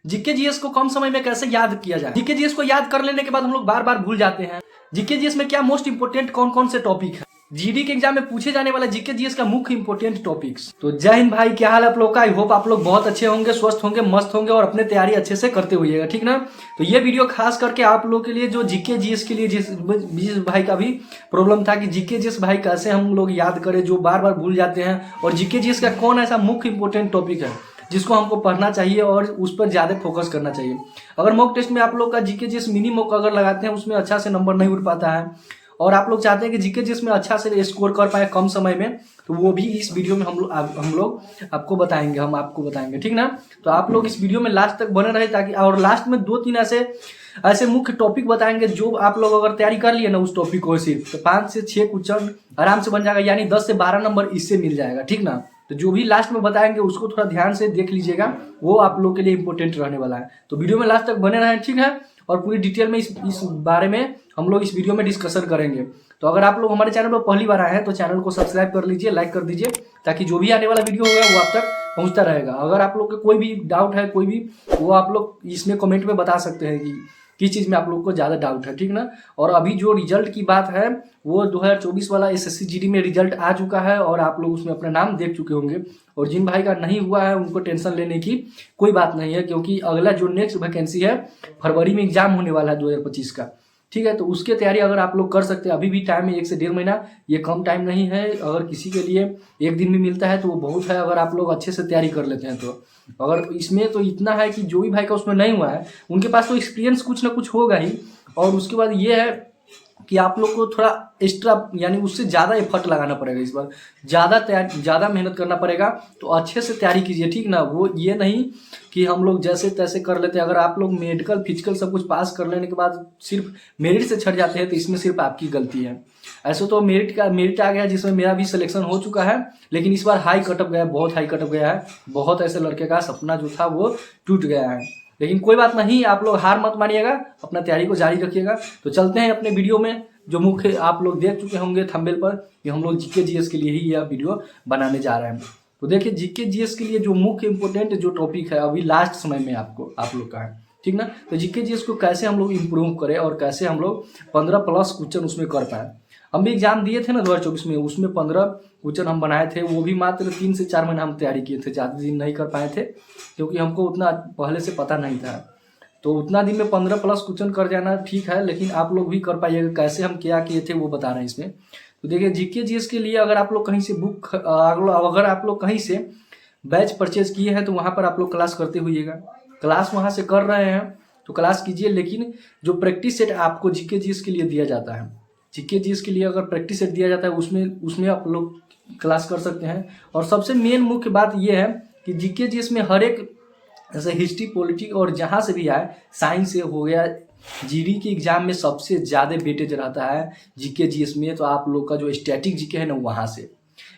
GK GS को कम समय में कैसे याद किया जाए। जीके जीएस को याद कर लेने के बाद हम लोग बार बार भूल जाते हैं। जीके जीएस में क्या मोस्ट इंपोर्टेंट कौन कौन से टॉपिक है, जीडी के एग्जाम में पूछे जाने वाला जीके जीएस का मुख्य इंपोर्टेंट टॉपिक्स। तो जय हिंद भाई, क्या हाल आप लोग का। आई होप आप लोग बहुत अच्छे होंगे, स्वस्थ होंगे, मस्त होंगे और अपने तैयारी अच्छे से करते हुएगा, ठीक ना। तो ये वीडियो खास करके आप लोग के लिए जो जीके जीएस के लिए जिस भाई का भी प्रॉब्लम था कि जीके जीएस भाई कैसे हम लोग याद करें, जो बार बार भूल जाते हैं, और जीके जीएस का कौन ऐसा मुख्य इंपोर्टेंट टॉपिक है जिसको हमको पढ़ना चाहिए और उस पर ज्यादा फोकस करना चाहिए। अगर मॉक टेस्ट में आप लोग का जीके जीएस मिनी मॉक अगर लगाते हैं उसमें अच्छा से नंबर नहीं उठ पाता है और आप लोग चाहते हैं कि जीके जीएस में अच्छा से स्कोर कर पाए कम समय में, तो वो भी इस वीडियो में हम लोग आपको बताएंगे, हम आपको बताएंगे, ठीक ना। तो आप लोग इस वीडियो में लास्ट तक बने रहे ताकि, और लास्ट में 2-3 ऐसे मुख्य टॉपिक बताएंगे जो आप लोग अगर तैयारी कर लिए ना उस टॉपिक को सिर्फ, तो 5 से 6 क्वेश्चन आराम से बन जाएगा, यानी 10 से 12 नंबर इससे मिल जाएगा, ठीक ना। तो जो भी लास्ट में बताएंगे उसको थोड़ा ध्यान से देख लीजिएगा, वो आप लोग के लिए इंपॉर्टेंट रहने वाला है। तो वीडियो में लास्ट तक बने रहें, ठीक है। और पूरी डिटेल में इस बारे में हम लोग इस वीडियो में डिस्कशन करेंगे। तो अगर आप लोग हमारे चैनल पर पहली बार आए हैं तो चैनल को सब्सक्राइब कर लीजिए, लाइक कर दीजिए, ताकि जो भी आने वाला वीडियो होगा वो आप तक पहुंचता रहेगा। अगर आप लोग के कोई भी डाउट है, कोई भी, वो आप लोग इसमें कमेंट में बता सकते हैं कि किस चीज़ में आप लोग को ज़्यादा डाउट है, ठीक ना। और अभी जो रिजल्ट की बात है वो 2024 वाला एसएससी जीडी में रिजल्ट आ चुका है और आप लोग उसमें अपना नाम देख चुके होंगे। और जिन भाई का नहीं हुआ है उनको टेंशन लेने की कोई बात नहीं है, क्योंकि अगला जो नेक्स्ट वैकेंसी है फरवरी में एग्जाम होने वाला है 2025 का, ठीक है। तो उसके तैयारी अगर आप लोग कर सकते हैं, अभी भी टाइम है 1 से 1.5 महीना, ये कम टाइम नहीं है। अगर किसी के लिए 1 दिन भी मिलता है तो वो बहुत है, अगर आप लोग अच्छे से तैयारी कर लेते हैं तो। अगर इसमें तो इतना है कि जो भी भाई का उसमें नहीं हुआ है उनके पास तो एक्सपीरियंस कुछ ना कुछ होगा ही। और उसके बाद ये है कि आप लोग को थोड़ा एक्स्ट्रा यानी उससे ज़्यादा एफर्ट लगाना पड़ेगा, इस बार ज़्यादा मेहनत करना पड़ेगा। तो अच्छे से तैयारी कीजिए, ठीक ना। वो ये नहीं कि हम लोग जैसे तैसे कर लेते हैं। अगर आप लोग मेडिकल फिजिकल सब कुछ पास कर लेने के बाद सिर्फ मेरिट से छट जाते हैं तो इसमें सिर्फ आपकी गलती है। ऐसे तो मेरिट आ गया जिसमें मेरा भी सिलेक्शन हो चुका है, लेकिन इस बार हाई कटअप गया, बहुत हाई कटअप गया है। बहुत ऐसे लड़के का सपना जो था वो टूट गया है, लेकिन कोई बात नहीं, आप लोग हार मत मानिएगा, अपना तैयारी को जारी रखिएगा। तो चलते हैं अपने वीडियो में। जो मुख्य आप लोग देख चुके होंगे थंबनेल पर कि हम लोग जीके जीएस के लिए ही यह वीडियो बनाने जा रहे हैं। तो देखिए, जीके जीएस के लिए जो मुख्य इंपोर्टेंट जो टॉपिक है अभी लास्ट समय में आप लोग का है, ठीक ना। तो जीके जीएस को कैसे हम लोग इम्प्रूव करें और कैसे हम लोग 15+ क्वेश्चन उसमें कर पाए। हम भी एग्जाम दिए थे ना 2024 में, उसमें 15 क्वेश्चन हम बनाए थे, वो भी मात्र 3 से 4 महीना हम तैयारी किए थे, ज़्यादा दिन नहीं कर पाए थे क्योंकि हमको उतना पहले से पता नहीं था। तो उतना दिन में 15+ क्वेश्चन कर जाना ठीक है, लेकिन आप लोग भी कर पाइएगा। कैसे हम क्या किए थे वो बता रहे हैं इसमें। तो देखिए, जीके जीएस के लिए अगर आप लोग कहीं से अगर आप लोग कहीं से बैच परचेज किए हैं तो वहाँ पर आप लोग क्लास करते हुइएगा। क्लास वहाँ से कर रहे हैं तो क्लास कीजिए, लेकिन जो प्रैक्टिस सेट आपको जीके जीएस के लिए दिया जाता है, जीके जीएस के लिए अगर प्रैक्टिस सेट दिया जाता है उसमें आप लोग क्लास कर सकते हैं। और सबसे मेन मुख्य बात यह है कि जीके जीएस में हर एक, जैसे हिस्ट्री, पॉलिटिक्स और जहाँ से भी आए, साइंस से हो गया, जीडी के एग्जाम में सबसे ज़्यादा वेटेज रहता है जीके जीएस में। तो आप लोग का जो स्टैटिक जीके है ना, वहाँ से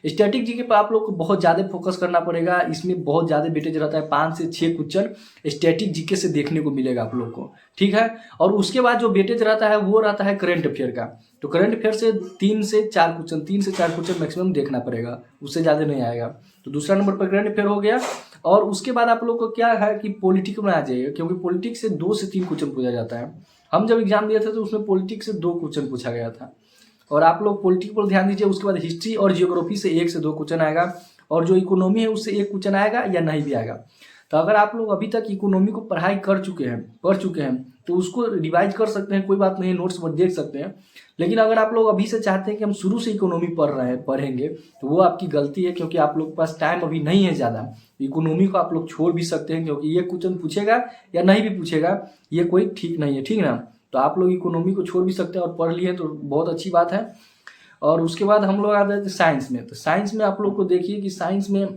स्टैटिक जीके पर आप लोग को बहुत ज़्यादा फोकस करना पड़ेगा। इसमें बहुत ज़्यादा वेटेज रहता है, 5 से 6 क्वेश्चन स्टैटिक जीके से देखने को मिलेगा आप लोग को, ठीक है। और उसके बाद जो वेटेज रहता है वो रहता है करंट अफेयर का। तो करंट अफेयर से 3 से 4 क्वेश्चन मैक्सिमम देखना पड़ेगा, उससे ज़्यादा नहीं आएगा। तो दूसरा नंबर पर करंट अफेयर हो गया। और उसके बाद आप लोग को क्या है कि पॉलिटिक्स में आ जाइए, क्योंकि पॉलिटिक्स से 2 से 3 क्वेश्चन पूछा जाता है। हम जब एग्जाम दिए थे तो उसमें पॉलिटिक्स से 2 क्वेश्चन पूछा गया था। और आप लोग पॉलिटिक्स पर ध्यान दीजिए। उसके बाद हिस्ट्री और जियोग्राफी से 1 से 2 क्वेश्चन आएगा, और जो इकोनॉमी है उससे 1 क्वेश्चन आएगा या नहीं भी आएगा। तो अगर आप लोग अभी तक इकोनॉमी को पढ़ाई पढ़ चुके हैं तो उसको रिवाइज कर सकते हैं, कोई बात नहीं, नोट्स पर देख सकते हैं। लेकिन अगर आप लोग अभी से चाहते हैं कि हम शुरू से इकोनॉमी पढ़ेंगे तो वो आपकी गलती है, क्योंकि आप लोग के पास टाइम अभी नहीं है ज़्यादा। इकोनॉमी को आप लोग छोड़ भी सकते हैं, क्योंकि ये क्वेश्चन पूछेगा या नहीं भी पूछेगा ये कोई ठीक नहीं है, ठीक ना। तो आप लोग इकोनॉमी को छोड़ भी सकते हैं और पढ़ लिए तो बहुत अच्छी बात है। और उसके बाद हम लोग आ जाते हैं साइंस में। तो साइंस में आप लोग को देखिए कि साइंस में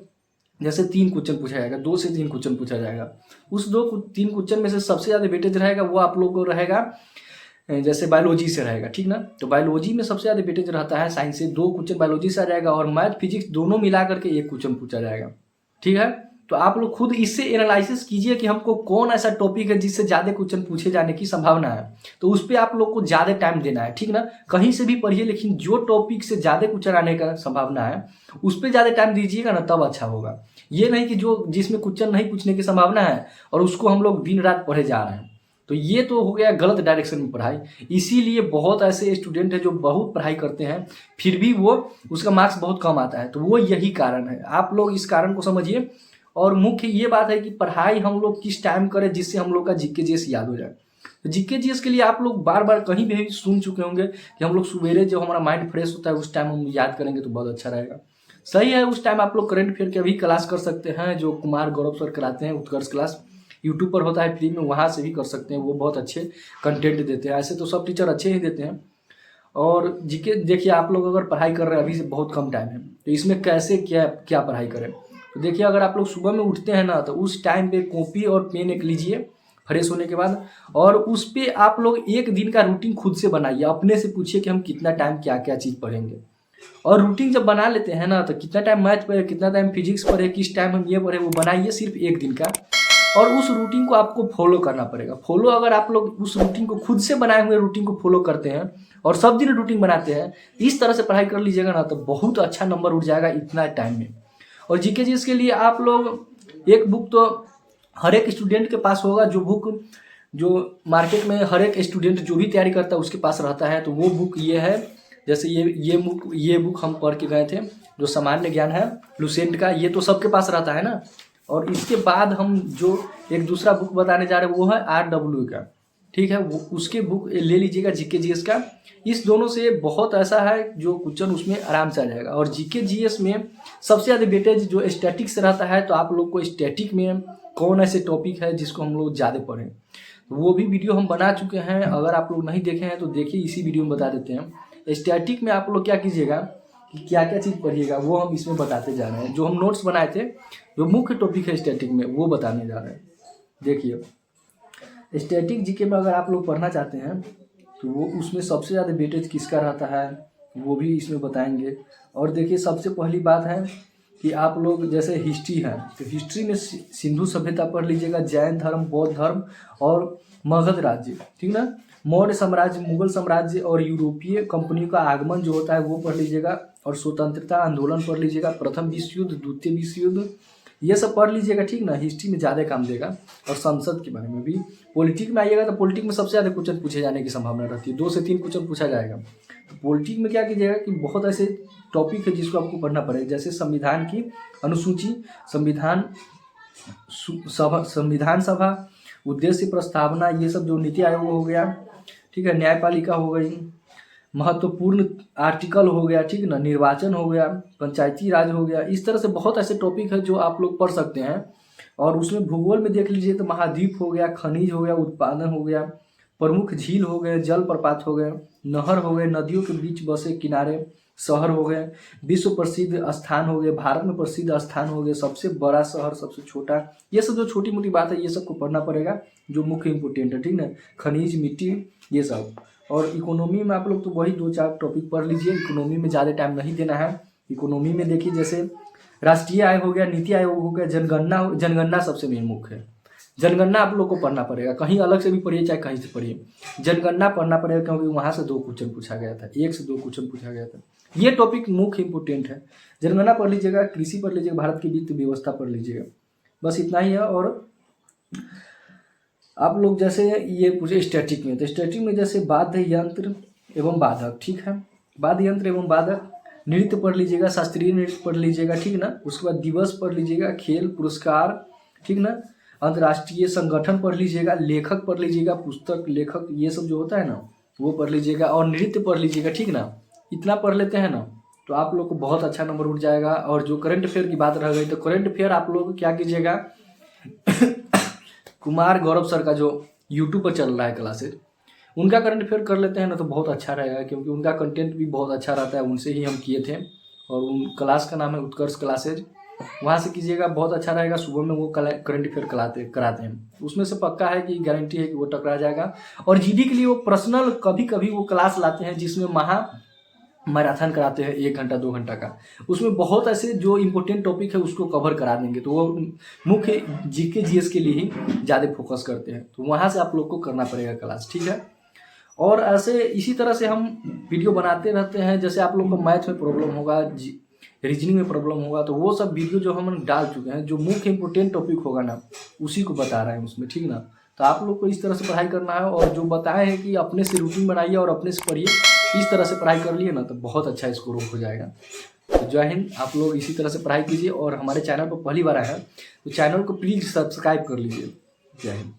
जैसे 3 क्वेश्चन पूछा जाएगा, 2 से 3 क्वेश्चन पूछा जाएगा। उस 2-3 क्वेश्चन में से सबसे ज़्यादा वेटेज रहेगा वो आप लोग को रहेगा जैसे बायोलॉजी से रहेगा, ठीक ना। तो बायोलॉजी में सबसे ज़्यादा वेटेज रहता है। साइंस से 2 क्वेश्चन बायोलॉजी से आ जाएगा, और मैथ फिजिक्स दोनों मिला करके 1 क्वेश्चन पूछा जाएगा, ठीक है। तो आप लोग खुद इससे एनालिसिस कीजिए कि हमको कौन ऐसा टॉपिक है जिससे ज़्यादा क्वेश्चन पूछे जाने की संभावना है। तो उस पर आप लोग को ज़्यादा टाइम देना है, ठीक ना। कहीं से भी पढ़िए, लेकिन जो टॉपिक से ज़्यादा क्वेश्चन आने का संभावना है उस पर ज़्यादा टाइम दीजिएगा ना, तब अच्छा होगा। ये नहीं कि जो जिसमें क्वेश्चन नहीं पूछने की संभावना है और उसको हम लोग दिन रात पढ़े जा रहे हैं, तो ये तो हो गया गलत डायरेक्शन में पढ़ाई। इसीलिए बहुत ऐसे स्टूडेंट हैं जो बहुत पढ़ाई करते हैं फिर भी वो उसका मार्क्स बहुत कम आता है, तो वो यही कारण है। आप लोग इस कारण को समझिए। और मुख्य ये बात है कि पढ़ाई हम लोग किस टाइम करें जिससे हम लोग का जीके जीएस याद हो जाए। तो जीके जीएस के लिए आप लोग बार बार कहीं भी सुन चुके होंगे कि हम लोग सवेरे जब हमारा माइंड फ्रेश होता है उस टाइम हम याद करेंगे तो बहुत अच्छा रहेगा। सही है, उस टाइम आप लोग करंट अफेयर के भी क्लास कर सकते हैं जो कुमार गौरव सर कराते हैं, उत्कर्ष क्लास यूट्यूब पर होता है फ्री में, वहाँ से भी कर सकते हैं। वो बहुत अच्छे कंटेंट देते हैं, ऐसे तो सब टीचर अच्छे ही देते हैं। और जीके देखिए, आप लोग अगर पढ़ाई कर रहे हैं अभी से बहुत कम टाइम है, तो इसमें कैसे क्या क्या पढ़ाई करें। तो देखिए, अगर आप लोग सुबह में उठते हैं ना तो उस टाइम पे कॉपी और पेन एक लीजिए फ्रेश होने के बाद, और उस पर आप लोग एक दिन का रूटीन खुद से बनाइए। अपने से पूछिए कि हम कितना टाइम क्या क्या चीज़ पढ़ेंगे, और रूटीन जब बना लेते हैं ना तो कितना टाइम मैथ पढ़े, कितना टाइम फिजिक्स पढ़े, किस टाइम हम ये पढ़े, वो बनाइए सिर्फ एक दिन का। और उस रूटीन को आपको फॉलो करना पड़ेगा। फॉलो अगर आप लोग उस रूटीन को खुद से बनाए हुए रूटीन को फॉलो करते हैं और सब दिन रूटीन बनाते हैं, इस तरह से पढ़ाई कर लीजिएगा ना तो बहुत अच्छा नंबर उठ जाएगा इतना टाइम में। और जीके जी इसके लिए आप लोग एक बुक तो हर एक स्टूडेंट के पास होगा, जो बुक जो मार्केट में हर एक स्टूडेंट जो भी तैयारी करता है उसके पास रहता है, तो वो बुक ये है। जैसे ये बुक हम पढ़ के गए थे, जो सामान्य ज्ञान है लुसेंट का, ये तो सबके पास रहता है ना। और इसके बाद हम जो एक दूसरा बुक बताने जा रहे हैं वो है RW का, ठीक है, वो उसके बुक ले लीजिएगा जीके जीएस का। इस दोनों से बहुत ऐसा है जो क्वेश्चन उसमें आराम से आ जाएगा। और जीके जीएस में सबसे ज़्यादा वेटेज जो स्टैटिक्स रहता है, तो आप लोग को स्टैटिक में कौन ऐसे टॉपिक है जिसको हम लोग ज़्यादा पढ़ें, तो वो भी वीडियो हम बना चुके हैं। अगर आप लोग नहीं देखे हैं तो देखिए, इसी वीडियो में बता देते हैं। स्टैटिक में आप लोग क्या कीजिएगा कि क्या क्या चीज़ पढ़िएगा वो हम इसमें बताते जा रहे हैं। जो हम नोट्स बनाए थे, जो मुख्य टॉपिक है स्टैटिक में, वो बताने जा रहे हैं। देखिए, स्टैटिक जीके में अगर आप लोग पढ़ना चाहते हैं तो वो उसमें सबसे ज़्यादा वेटेज किसका रहता है वो भी इसमें बताएंगे। और देखिए, सबसे पहली बात है कि आप लोग जैसे हिस्ट्री है, तो हिस्ट्री में सिंधु सभ्यता पढ़ लीजिएगा, जैन धर्म, बौद्ध धर्म और मगध राज्य, ठीक ना, मौर्य साम्राज्य, मुगल साम्राज्य और यूरोपीय कंपनियों का आगमन जो होता है वो पढ़ लीजिएगा। और स्वतंत्रता आंदोलन पढ़ लीजिएगा, प्रथम विश्व युद्ध, द्वितीय विश्व युद्ध, ये सब पढ़ लीजिएगा, ठीक ना। हिस्ट्री में ज़्यादा काम देगा। और संसद के बारे में भी। पॉलिटिक में आइएगा तो पॉलिटिक में सबसे ज़्यादा क्वेश्चन पूछे जाने की संभावना रहती है, 2 से 3 क्वेश्चन पूछा जाएगा। तो पॉलिटिक में क्या कीजिएगा कि बहुत ऐसे टॉपिक है जिसको आपको पढ़ना पड़ेगा, जैसे संविधान की अनुसूची, संविधान सभा, उद्देश्य प्रस्तावना, ये सब जो नीति आयोग हो गया, ठीक है, न्यायपालिका हो गई, महत्वपूर्ण आर्टिकल हो गया, ठीक ना, निर्वाचन हो गया, पंचायती राज हो गया। इस तरह से बहुत ऐसे टॉपिक है जो आप लोग पढ़ सकते हैं। और उसमें भूगोल में देख लीजिए तो महाद्वीप हो गया, खनिज हो गया, उत्पादन हो गया, प्रमुख झील हो गए, जल प्रपात हो गए, नहर हो गए, नदियों के बीच बसे किनारे, शहर हो गए, विश्व प्रसिद्ध स्थान हो गए, भारत में प्रसिद्ध स्थान हो गए, सबसे बड़ा शहर, सबसे छोटा, ये सब जो छोटी मोटी बात है ये सबको पढ़ना पड़ेगा जो मुख्य इंपोर्टेंट है, ठीक ना, खनिज, मिट्टी, ये सब। और इकोनॉमी में आप लोग तो वही 2-4 टॉपिक पढ़ लीजिए, इकोनॉमी में ज़्यादा टाइम नहीं देना है। इकोनॉमी में देखिए, जैसे राष्ट्रीय आय हो गया, नीति आयोग हो गया, जनगणना सबसे मेन मुख्य है। जनगणना आप लोग को पढ़ना पड़ेगा, कहीं अलग से भी पढ़िए चाहे कहीं से पढ़िए, जनगणना पढ़ना पड़ेगा, क्योंकि वहाँ से 2 क्वेश्चन पूछा गया था, 1 से 2 क्वेश्चन पूछा गया था। ये टॉपिक मुख्य इंपोर्टेंट है। जनगणना पढ़ लीजिएगा, कृषि पढ़ लीजिएगा, भारत की वित्त व्यवस्था पढ़ लीजिएगा, बस इतना ही है। और आप लोग जैसे ये पूछे स्टैटिक में, तो स्टैटिक में जैसे वाद्य यंत्र एवं वादक, ठीक है, वाद्य यंत्र एवं वादक, नृत्य पढ़ लीजिएगा, शास्त्रीय नृत्य पढ़ लीजिएगा, ठीक ना, उसके बाद दिवस पढ़ लीजिएगा, खेल, पुरस्कार, ठीक ना, अंतर्राष्ट्रीय संगठन पढ़ लीजिएगा, लेखक पढ़ लीजिएगा, पुस्तक, लेखक, ये सब जो होता है ना वो पढ़ लीजिएगा, और नृत्य पढ़ लीजिएगा, ठीक ना। इतना पढ़ लेते हैं ना तो आप लोग को बहुत अच्छा नंबर उठ जाएगा। और जो करंट अफेयर की बात रह गई, तो करंट अफेयर आप लोग क्या कीजिएगा कुमार गौरव सर का जो यूट्यूब पर चल रहा है क्लासेज, उनका करंट अफेयर कर लेते हैं ना तो बहुत अच्छा रहेगा, क्योंकि उनका कंटेंट भी बहुत अच्छा रहता है, उनसे ही हम किए थे। और उन क्लास का नाम है उत्कर्ष क्लासेज, वहाँ से कीजिएगा, बहुत अच्छा रहेगा। सुबह में वो करंट अफेयर कराते हैं, उसमें से पक्का है कि गारंटी है कि वो टकरा जाएगा। और जीडी के लिए वो पर्सनल कभी कभी वो क्लास लाते हैं जिसमें मैराथन कराते हैं 1 घंटा 2 घंटा का, उसमें बहुत ऐसे जो इम्पोर्टेंट टॉपिक है उसको कवर करा देंगे। तो वो मुख्य जीके जीएस के लिए ही ज़्यादा फोकस करते हैं, तो वहाँ से आप लोग को करना पड़ेगा क्लास, ठीक है। और ऐसे इसी तरह से हम वीडियो बनाते रहते हैं। जैसे आप लोग को मैथ में प्रॉब्लम होगा, रीजनिंग में प्रॉब्लम होगा, तो वो सब वीडियो जो हम डाल चुके हैं, जो मुख्य इंपॉर्टेंट टॉपिक होगा ना उसी को बता रहे हैं उसमें, ठीक ना। तो आप लोग को इस तरह से पढ़ाई करना है, और जो बताए हैं कि अपने से रूटीन बनाइए और अपने से पढ़िए, इस तरह से पढ़ाई कर लिए ना तो बहुत अच्छा स्कोर हो जाएगा। तो जय हिंद, आप लोग इसी तरह से पढ़ाई कीजिए, और हमारे चैनल पर पहली बार आए हैं तो चैनल को प्लीज़ सब्सक्राइब कर लीजिए। जय हिंद।